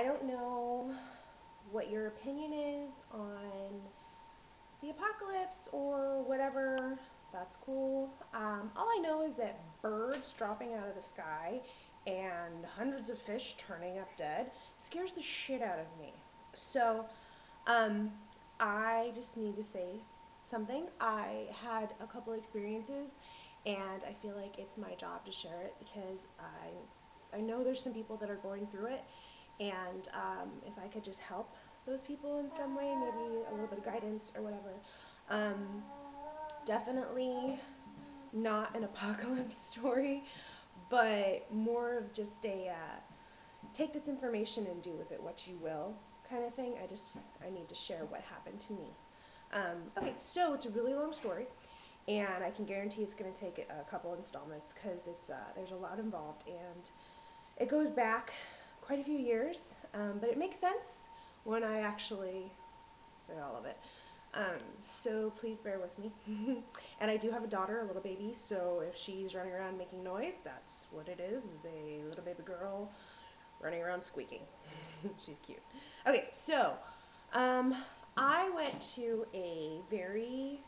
I don't know what your opinion is on the apocalypse or whatever. That's cool. All I know is that birds dropping out of the sky and hundreds of fish turning up dead scares the shit out of me. So, um, I just need to say something. I had a couple experiences, and I feel like it's my job to share it because I know there's some people that are going through it, and if I could just help those people in some way, maybe a little bit of guidance or whatever. Um, Definitely not an apocalypse story, but more of just a take this information and do with it what you will kind of thing. I need to share what happened to me. Okay, so it's a really long story, and I can guarantee it's going to take a couple installments because it's there's a lot involved, and it goes back quite a few years, but it makes sense when I actually say all of it. So please bear with me. And I do have a daughter, a little baby, so if she's running around making noise, that's what it is a little baby girl running around squeaking. She's cute. Okay, so um, I went to a very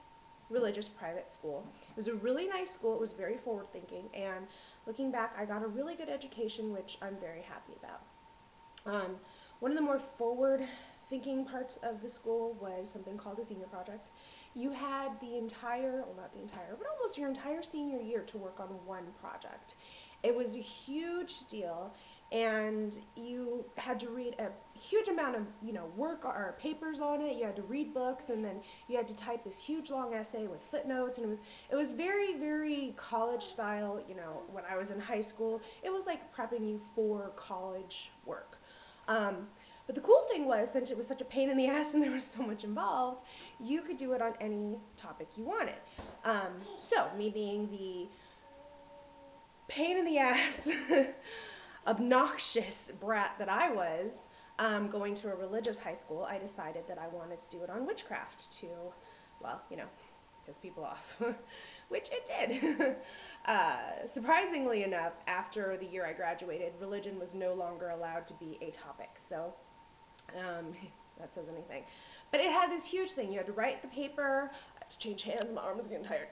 religious private school. It was a really nice school. It was very forward thinking, and looking back, I got a really good education, which I'm very happy about. Um, One of the more forward thinking parts of the school was something called a senior project. You had the entire, well, not the entire, but almost your entire senior year to work on one project. It was a huge deal, and you had to read a huge amount of work or papers on it. You had to read books, and then you had to type this huge long essay with footnotes, and it was very college style. When I was in high school, it was like prepping you for college work. Um, but the cool thing was, since it was such a pain in the ass and there was so much involved, you could do it on any topic you wanted. So, me being the pain in the ass, obnoxious brat that I was, going to a religious high school, I decided that I wanted to do it on witchcraft to, well, piss people off, which it did. Surprisingly enough, after the year I graduated, religion was no longer allowed to be a topic. So um, that says anything. But it had this huge thing. You had to write the paper. I had to change hands. My arm was getting tired.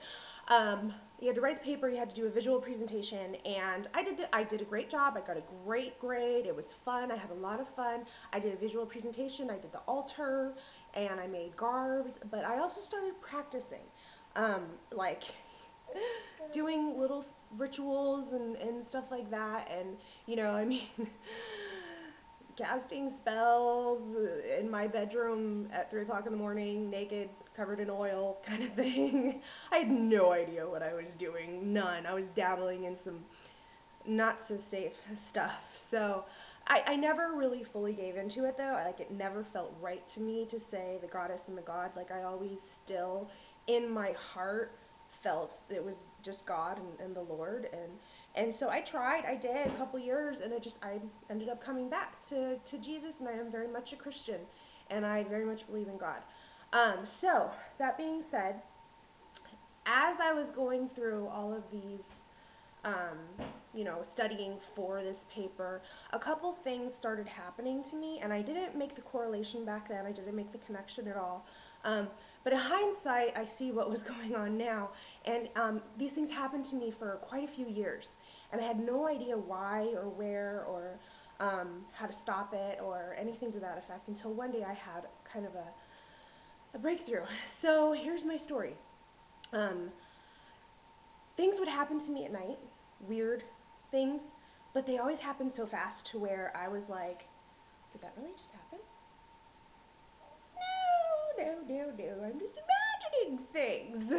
You had to write the paper. You had to do a visual presentation, and I did a great job. I got a great grade. It was fun. I had a lot of fun. I did a visual presentation. I did the altar, and I made garbs. But I also started practicing, like doing little rituals and stuff like that. And I mean. Casting spells in my bedroom at 3 o'clock in the morning, naked, covered in oil, kind of thing. I had no idea what I was doing. None. I was dabbling in some not so safe stuff. So I never really fully gave into it though. It never felt right to me to say the goddess and the god. I always still, in my heart, felt it was just God and the Lord, and so I did a couple years, and I ended up coming back to Jesus, and I am very much a Christian, and I very much believe in God. So that being said, as I was going through all of these, um, studying for this paper, a couple things started happening to me, and I didn't make the correlation back then. I didn't make the connection at all. But in hindsight, I see what was going on now, and these things happened to me for quite a few years, and I had no idea why or where or how to stop it or anything to that effect until one day I had kind of a breakthrough. So here's my story. Um, Things would happen to me at night, weird things, but they always happened so fast to where I was like, did that really just happen? No, I'm just imagining things.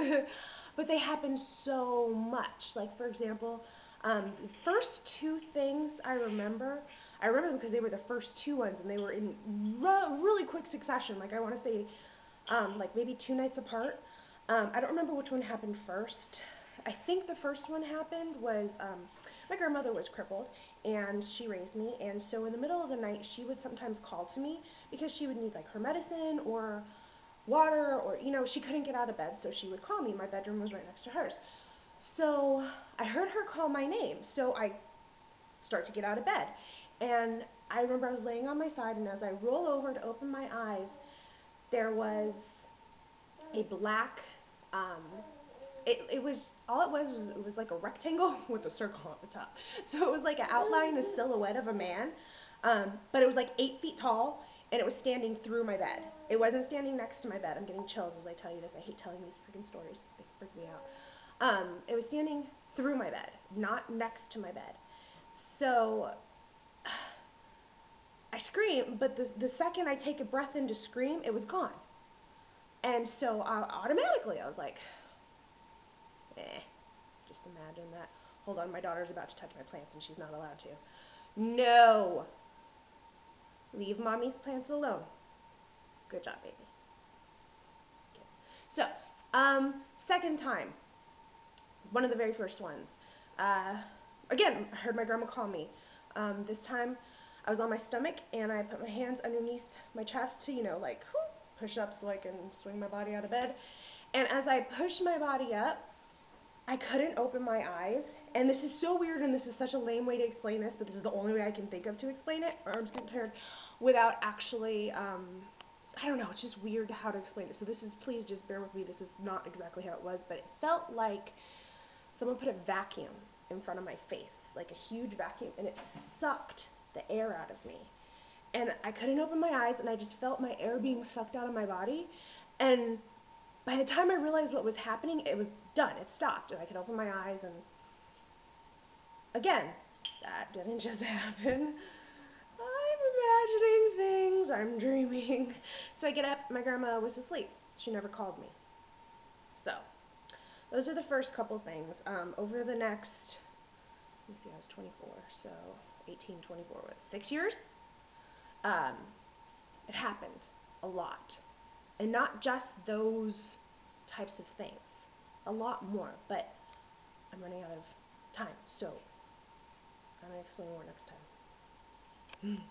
But they happen so much. Like, for example, the first two things I remember them because they were the first two ones and they were in really quick succession. Like, I want to say, like maybe 2 nights apart. I don't remember which one happened first. I think the first one happened was my grandmother was crippled and she raised me, and so in the middle of the night she would sometimes call to me because she would need like her medicine or water, or she couldn't get out of bed, so she would call me. My bedroom was right next to hers. So I heard her call my name, so I start to get out of bed, And I remember I was laying on my side, and as I roll over to open my eyes, there was a black, um, it was, all it was like a rectangle with a circle at the top. So it was like an outline, a silhouette of a man, but it was like 8 feet tall, and it was standing through my bed. It wasn't standing next to my bed. I'm getting chills as I tell you this. I hate telling these freaking stories. They freak me out. It was standing through my bed, not next to my bed. So I scream, but the second I take a breath in to scream, it was gone. And so automatically I was like, just imagine that. Hold on, my daughter's about to touch my plants and she's not allowed to. No. Leave mommy's plants alone. Good job, baby. Kids. So, second time, one of the very first ones. Uh, Again, I heard my grandma call me. This time, I was on my stomach and I put my hands underneath my chest to, like, push up so I can swing my body out of bed. And as I pushed my body up, I couldn't open my eyes. And this is so weird, and this is such a lame way to explain this, but this is the only way I can think of to explain it. My arms getting tired without actually, I don't know, it's just weird how to explain it. So this is, please just bear with me. This is not exactly how it was, but it felt like someone put a vacuum in front of my face, like a huge vacuum, and it sucked the air out of me. And I couldn't open my eyes, and I just felt my air being sucked out of my body. And by the time I realized what was happening, it was done. It stopped, and I could open my eyes. And again, that didn't just happen. I'm imagining things. I'm dreaming. So I get up. My grandma was asleep. She never called me. So those are the first couple things. Over the next, let me see, I was 24, so 18, 24, what, 6 years? Um, it happened a lot. And not just those types of things. A lot more, but I'm running out of time, so I'm going to explain more next time.